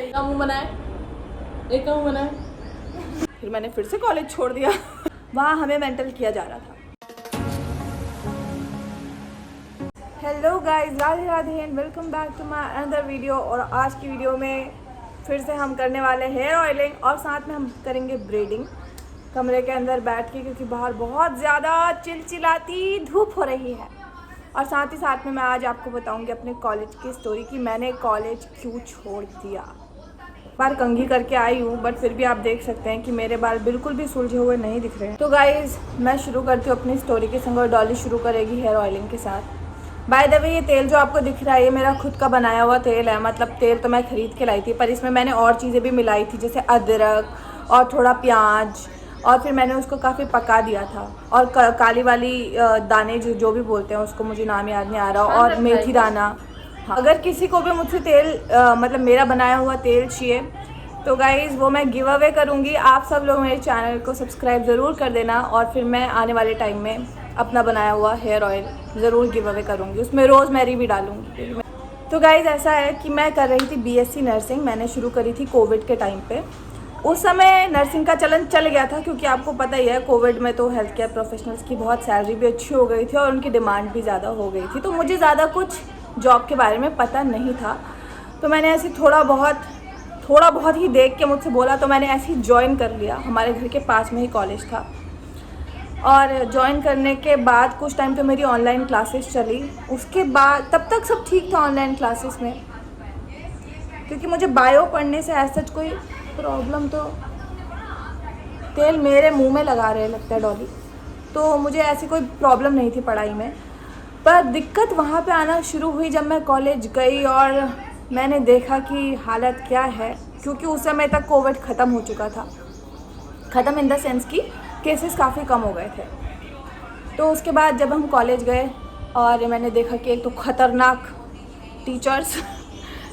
एक का मुंह बनाए, एक का मुंह बनाए। फिर मैंने फिर से कॉलेज छोड़ दिया। वहाँ हमें मेंटल किया जा रहा था। Hello guys, Radhe Radhe and welcome back to my another video. और आज की वीडियो में फिर से हम करने वाले हेयर ऑयलिंग और साथ में हम करेंगे ब्रेडिंग कमरे के अंदर बैठ के, क्योंकि बाहर बहुत ज़्यादा चिलचिलाती धूप हो रही है। और साथ ही साथ में मैं आज आपको बताऊंगी अपने कॉलेज की स्टोरी कि मैंने कॉलेज क्यों छोड़ दिया। बार कंघी करके आई हूँ बट फिर भी आप देख सकते हैं कि मेरे बाल बिल्कुल भी सुलझे हुए नहीं दिख रहे हैं। तो गाइज़ मैं शुरू करती हूँ अपनी स्टोरी के संग और डॉली शुरू करेगी हेयर ऑयलिंग के साथ। बाय द वे ये तेल जो आपको दिख रहा है ये मेरा खुद का बनाया हुआ तेल है। मतलब तेल तो मैं ख़रीद के लाई थी, पर इसमें मैंने और चीज़ें भी मिलाई थी, जैसे अदरक और थोड़ा प्याज, और फिर मैंने उसको काफ़ी पका दिया था। और काली वाली दाने जो भी बोलते हैं उसको, मुझे नाम याद नहीं आ रहा, और मेथी दाना। हाँ, अगर किसी को भी मुझसे तेल मतलब मेरा बनाया हुआ तेल चाहिए तो गाइज़ वो मैं गिव अवे करूँगी। आप सब लोग मेरे चैनल को सब्सक्राइब ज़रूर कर देना, और फिर मैं आने वाले टाइम में अपना बनाया हुआ हेयर ऑयल ज़रूर गिव अवे करूँगी, उसमें रोज़मेरी भी डालूँगी। तो गाइज़ ऐसा है कि मैं कर रही थी बीएससी नर्सिंग। मैंने शुरू करी थी कोविड के टाइम पे। उस समय नर्सिंग का चलन चल गया था, क्योंकि आपको पता ही है कोविड में तो हेल्थ केयर प्रोफेशनल्स की बहुत सैलरी भी अच्छी हो गई थी और उनकी डिमांड भी ज़्यादा हो गई थी। तो मुझे ज़्यादा कुछ जॉब के बारे में पता नहीं था, तो मैंने ऐसे थोड़ा बहुत ही देख के मुझसे बोला, तो मैंने ऐसे ही ज्वाइन कर लिया। हमारे घर के पास में ही कॉलेज था, और ज्वाइन करने के बाद कुछ टाइम तो मेरी ऑनलाइन क्लासेस चली। उसके बाद तब तक सब ठीक था ऑनलाइन क्लासेस में, क्योंकि मुझे बायो पढ़ने से ऐसा कोई प्रॉब्लम, तो तेल मेरे मुंह में लगा रहे लगता है डॉली, तो मुझे ऐसी कोई प्रॉब्लम नहीं थी पढ़ाई में। पर दिक्कत वहाँ पे आना शुरू हुई जब मैं कॉलेज गई और मैंने देखा कि हालत क्या है, क्योंकि उस समय तक कोविड ख़त्म हो चुका था। ख़त्म इन द सेंस कि केसेस काफ़ी कम हो गए थे। तो उसके बाद जब हम कॉलेज गए और मैंने देखा कि एक तो ख़तरनाक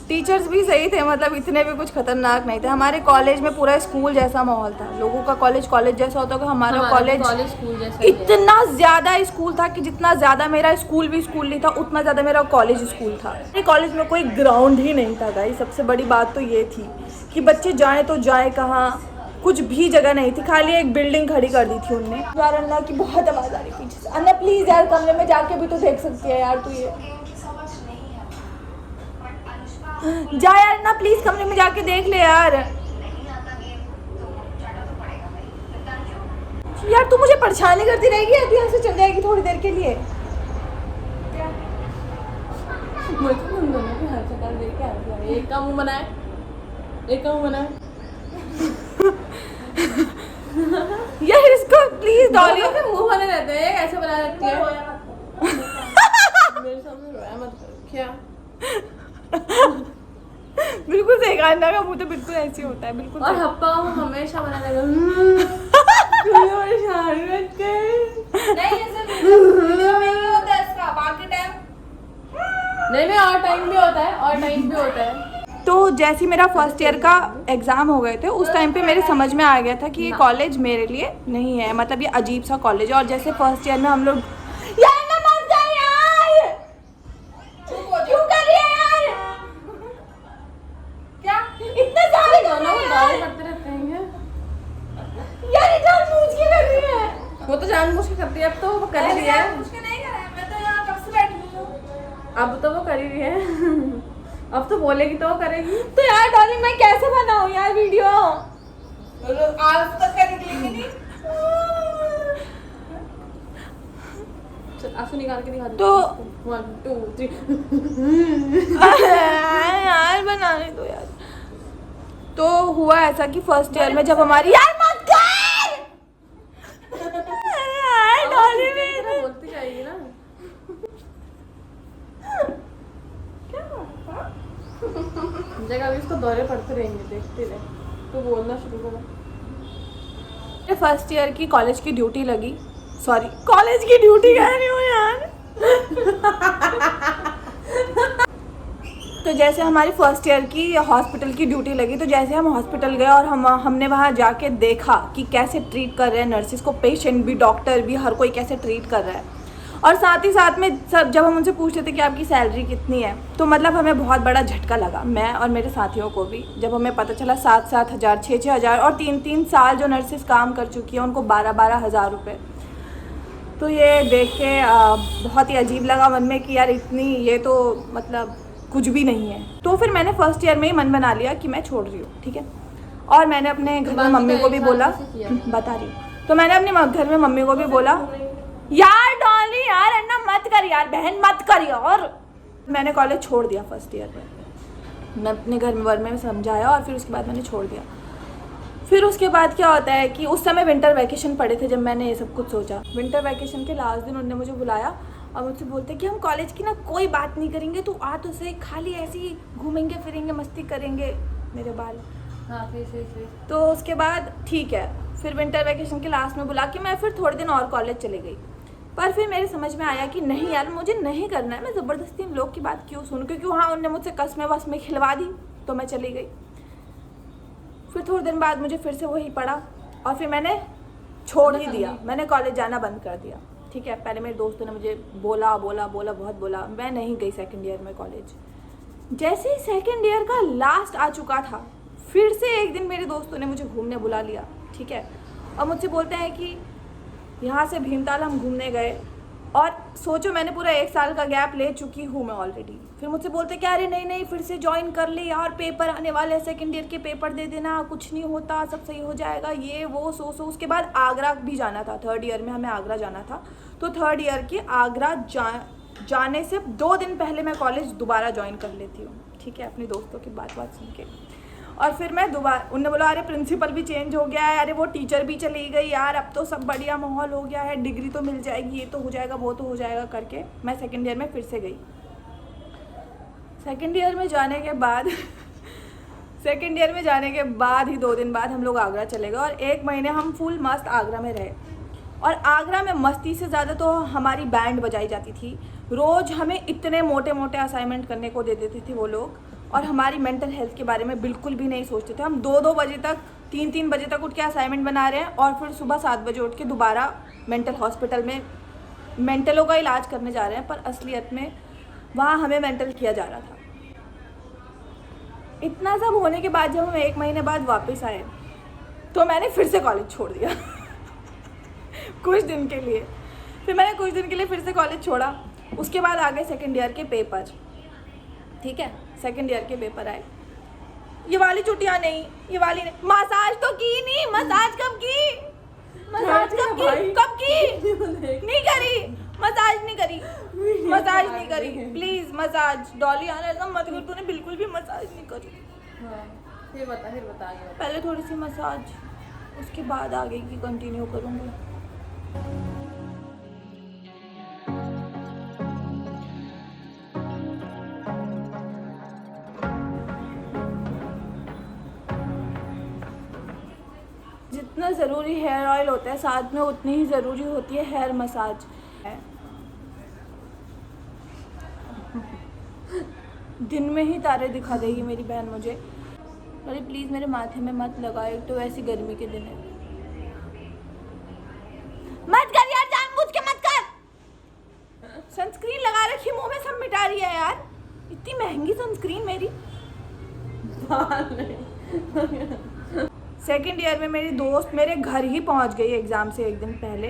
टीचर्स भी सही थे, मतलब इतने भी कुछ खतरनाक नहीं थे। हमारे कॉलेज में पूरा स्कूल जैसा माहौल था। लोगों का कॉलेज जैसा होता है, हमारा कॉलेज स्कूल जैसा इतना ज़्यादा स्कूल था कि जितना ज़्यादा मेरा स्कूल भी स्कूल नहीं था, उतना ज़्यादा मेरा कॉलेज स्कूल था। मेरे कॉलेज में कोई ग्राउंड ही नहीं था गाइस। सबसे बड़ी बात तो ये थी कि बच्चे जाएँ तो जाएँ कहाँ, कुछ भी जगह नहीं थी। खाली एक बिल्डिंग खड़ी कर दी थी उनने। यार अन्ना की बहुत आवाज़ आ रही पीछे से। अन्ना प्लीज़ यार कमरे में जाके भी तो देख सकती है यार तू। ये जा यार ना, प्लीज कमरे में जाके देख ले यार। यार तू मुझे परेशानी करती रहेगी या तू यहाँ से चल जाएगी थोड़ी देर के लिए? एक का मुंह बनाए, एक का मुंह बनाए। यार इसको प्लीज डॉली के मुंह बने रहते हैं, ऐसे बना रखती है। मेरे सामने रोया मत करो क्या। बिल्कुल सही कहा, अन्ना का मुंह तो बिल्कुल ऐसे होता है, बिल्कुल। और हप्पा हमेशा बना रहेगा। नहीं और टाइम भी होता है, तो जैसे मेरा फर्स्ट ईयर का एग्ज़ाम हो गए थे उस टाइम पे मेरे समझ में आ गया था कि ये कॉलेज मेरे लिए नहीं है। मतलब ये अजीब सा कॉलेज है। और जैसे फर्स्ट ईयर में हम लोग वो तो जानबूझ के करती है। अब तो वो कर ही रही है। अब तो वो कर ही रही है। अब तो बोलेगी तो वो करेगी। तो यार डॉली मैं कैसे बनाऊं यार वीडियो? आज तक का निकलेंगे नहीं। चल आंसू निकाल के दिखा दे। तो 1 2 3 यार बनाने दो यार। तो हुआ ऐसा कि फर्स्ट ईयर में जब हमारी यार मत कर यार डॉली में बोलती जाएगी ना। जगह अभी इसको दौरे पड़ते रहेंगे, देखते रहे। तो बोलना शुरू करो। फर्स्ट ईयर की कॉलेज की ड्यूटी लगी। सॉरी, कॉलेज की ड्यूटी कह रही हूँ यार। तो जैसे हमारी फर्स्ट ईयर की हॉस्पिटल की ड्यूटी लगी, तो जैसे हम हॉस्पिटल गए और हमने वहाँ जाके देखा कि कैसे ट्रीट कर रहे हैं नर्सिस को, पेशेंट भी डॉक्टर भी हर कोई कैसे ट्रीट कर रहा है। और साथ ही साथ में सब जब हम उनसे पूछते थे कि आपकी सैलरी कितनी है, तो मतलब हमें बहुत बड़ा झटका लगा, मैं और मेरे साथियों को भी, जब हमें पता चला 7-7 हज़ार, 6-6 हज़ार, और 3-3 साल जो नर्सेस काम कर चुकी हैं उनको 12-12 हज़ार रुपये। तो ये देख के बहुत ही अजीब लगा मन में कि यार इतनी, ये तो मतलब कुछ भी नहीं है। तो फिर मैंने फर्स्ट ईयर में ही मन बना लिया कि मैं छोड़ रही हूँ, ठीक है। और मैंने अपने घर में मम्मी को भी बोला, बता रही हूँ, तो मैंने अपने घर में मम्मी को भी बोला, यार डॉली यार अन्ना मत कर यार, बहन मत कर यार। मैंने कॉलेज छोड़ दिया फर्स्ट ईयर में, मैं अपने घर में समझाया और फिर उसके बाद मैंने छोड़ दिया। फिर उसके बाद क्या होता है कि उस समय विंटर वैकेशन पड़े थे जब मैंने ये सब कुछ सोचा। विंटर वैकेशन के लास्ट दिन उन्होंने मुझे बुलाया और मुझसे बोलते कि हम कॉलेज की ना कोई बात नहीं करेंगे, तो आ तो सही, खाली ऐसे ही घूमेंगे फिरेंगे, मस्ती करेंगे। मेरे बाल, हाँ फिर तो उसके बाद ठीक है, फिर विंटर वैकेशन के लास्ट में बुला के मैं फिर थोड़े दिन और कॉलेज चली गई। पर फिर मेरे समझ में आया कि नहीं यार मुझे नहीं करना है, मैं ज़बरदस्ती इन लोग की बात क्यों सुनूं, क्योंकि वहाँ उन्होंने मुझसे कसमें वसमें खिलवा दी, तो मैं चली गई। फिर थोड़े दिन बाद मुझे फिर से वही पड़ा और फिर मैंने छोड़ ही दिया, मैंने कॉलेज जाना बंद कर दिया, ठीक है। पहले मेरे दोस्तों ने मुझे बोला बहुत बोला, मैं नहीं गई सेकंड ईयर में कॉलेज। जैसे ही सेकंड ईयर का लास्ट आ चुका था, फिर से एक दिन मेरे दोस्तों ने मुझे घूमने बुला लिया, ठीक है, और मुझसे बोलते हैं कि यहाँ से भीमताल हम घूमने गए। और सोचो मैंने पूरा 1 साल का गैप ले चुकी हूँ मैं ऑलरेडी। फिर मुझसे बोलते कि अरे नहीं फिर से ज्वाइन कर ले यार, पेपर आने वाले हैं, सेकंड ईयर के पेपर दे देना, कुछ नहीं होता, सब सही हो जाएगा, ये वो सो। उसके बाद आगरा भी जाना था, थर्ड ईयर में हमें आगरा जाना था। तो थर्ड ईयर के आगरा जाने से 2 दिन पहले मैं कॉलेज दोबारा ज्वाइन कर लेती हूँ, ठीक है, अपने दोस्तों की बात सुन के। और फिर मैं दोबारा, उनने बोला अरे प्रिंसिपल भी चेंज हो गया है, अरे वो टीचर भी चली गई यार, अब तो सब बढ़िया माहौल हो गया है, डिग्री तो मिल जाएगी, ये तो हो जाएगा, वो तो हो जाएगा करके मैं सेकंड ईयर में फिर से गई। सेकंड ईयर में जाने के बाद सेकंड ईयर में जाने के बाद ही 2 दिन बाद हम लोग आगरा चले गए और 1 महीने हम फुल मस्त आगरा में रहे। और आगरा में मस्ती से ज़्यादा तो हमारी बैंड बजाई जाती थी, रोज़ हमें इतने मोटे मोटे असाइनमेंट करने को दे देते थे वो लोग, और हमारी मेंटल हेल्थ के बारे में बिल्कुल भी नहीं सोचते थे। हम 2-2 बजे तक, 3-3 बजे तक उठ के असाइनमेंट बना रहे हैं और फिर सुबह 7 बजे उठ के दोबारा मेंटल हॉस्पिटल में मेंटलों का इलाज करने जा रहे हैं, पर असलियत में वहाँ हमें मेंटल किया जा रहा था। इतना सब होने के बाद जब हम 1 महीने बाद वापस आए तो मैंने फिर से कॉलेज छोड़ दिया कुछ दिन के लिए। फिर मैंने कुछ दिन के लिए फिर से कॉलेज छोड़ा। उसके बाद आ गए सेकेंड ईयर के पेपर, ठीक है, सेकेंड ईयर के पेपर आए। ये वाली छुट्टियाँ नहीं, ये वाली नहीं, मसाज तो की नहीं, मसाज कब की, मसाज कब की नहीं करी, मसाज नहीं करी, मसाज नहीं करी, प्लीज मसाज। डॉली आना ऐसा मत कर, तूने बिल्कुल भी मसाज नहीं करी। हाँ, फिर बता पहले थोड़ी सी मसाज, उसके बाद आगे की कंटिन्यू करूँगी। जितना ज़रूरी हेयर ऑयल होता है साथ में उतनी ही ज़रूरी होती है हेयर मसाज। दिन में ही तारे दिखा देगी मेरी बहन मुझे। अरे प्लीज़ मेरे माथे में मत लगाओ, एक तो ऐसी गर्मी के दिन है। मत कर यार, जानबूझ के मत कर। सनस्क्रीन लगा रखी, मुंह में सब मिटा रही है यार, इतनी महंगी सनस्क्रीन मेरी। सेकेंड ईयर में मेरी दोस्त मेरे घर ही पहुंच गई एग्ज़ाम से 1 दिन पहले,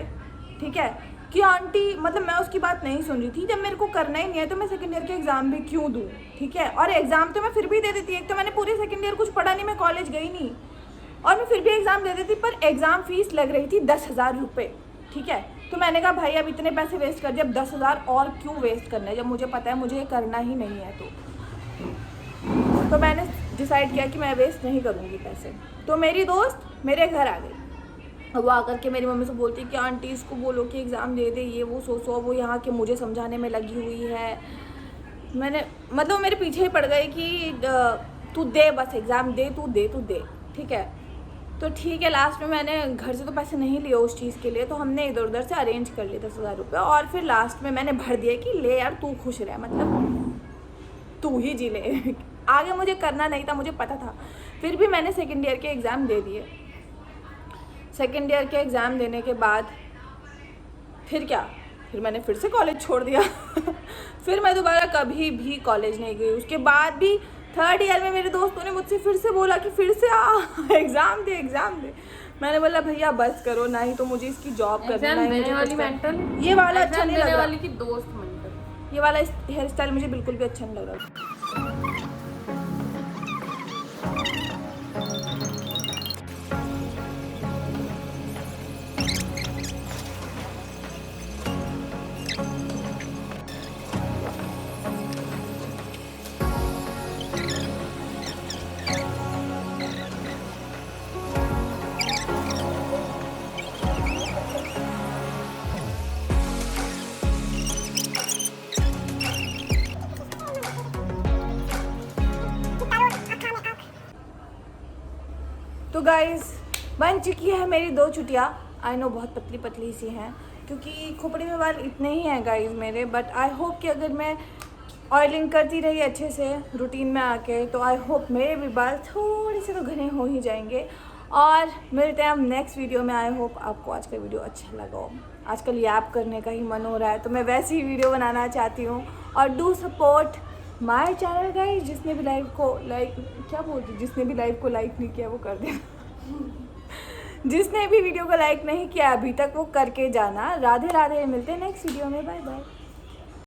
ठीक है, कि आंटी, मतलब मैं उसकी बात नहीं सुन रही थी, जब मेरे को करना ही नहीं है तो मैं सेकेंड ईयर के एग्ज़ाम भी क्यों दूँ, ठीक है। और एग्ज़ाम तो मैं फिर भी दे देती, एक तो मैंने पूरी सेकेंड ईयर कुछ पढ़ा नहीं, मैं कॉलेज गई नहीं, और मैं फिर भी एग्ज़ाम दे देती, पर एग्ज़ाम फ़ीस लग रही थी 10,000 रुपये, ठीक है। तो मैंने कहा भाई अब इतने पैसे वेस्ट कर दिए, अब 10,000 और क्यों वेस्ट करना है, जब मुझे पता है मुझे ये करना ही नहीं है। तो मैंने डिसाइड किया कि मैं वेस्ट नहीं करूँगी पैसे। तो मेरी दोस्त मेरे घर आ गई, वो आकर के मेरी मम्मी से बोलती कि आंटी इसको बोलो कि एग्ज़ाम दे दे, ये वो सो वो यहाँ के मुझे समझाने में लगी हुई है। मैंने मतलब मेरे पीछे ही पड़ गई कि तू दे, बस एग्ज़ाम दे, तू दे, ठीक है। तो ठीक है, लास्ट में मैंने घर से तो पैसे नहीं लिए उस चीज़ के लिए, तो हमने इधर उधर से अरेंज कर लिए 10,000 रुपये, और फिर लास्ट में मैंने भर दिया कि ले यार तू खुश रह, मतलब तू ही जी ले। आगे मुझे करना नहीं था, मुझे पता था, फिर भी मैंने सेकेंड ईयर के एग्ज़ाम दे दिए। सेकेंड ईयर के एग्ज़ाम देने के बाद फिर क्या, फिर मैंने फिर से कॉलेज छोड़ दिया फिर मैं दोबारा कभी भी कॉलेज नहीं गई। उसके बाद भी 3rd ईयर में मेरे दोस्तों ने मुझसे फिर से बोला कि फिर से आ एग्ज़ाम दे एग्ज़ाम दे। मैंने बोला भैया बस करो, ना ही तो मुझे इसकी जॉब करनी, एग्जाम ना ही देने मुझे वाली कुछ करना। मेंटल, ये वाला अच्छा एग्जाम नहीं लग देने रहा, वाली की दोस्त मेंटल। ये वाला हेयर स्टाइल मुझे बिल्कुल भी अच्छा नहीं लग रहा। तो गाइस बन चुकी है मेरी 2 चुटिया। आई नो बहुत पतली पतली सी हैं क्योंकि खोपड़ी में बाल इतने ही हैं गाइस मेरे, बट आई होप कि अगर मैं ऑयलिंग करती रही अच्छे से रूटीन में आके तो आई होप मेरे भी बाल थोड़े से तो घने हो ही जाएंगे। और मिलते हैं हम नेक्स्ट वीडियो में। आई होप आपको आज का वीडियो अच्छा लगा हो। आजकल याप करने का ही मन हो रहा है तो मैं वैसी ही वीडियो बनाना चाहती हूँ। और do support my channel guys. जिसने भी लाइव को जिसने भी लाइव को लाइक नहीं किया वो कर दे जिसने भी वीडियो को लाइक नहीं किया अभी तक वो करके जाना। राधे राधे, मिलते हैं नेक्स्ट वीडियो में, बाय बाय।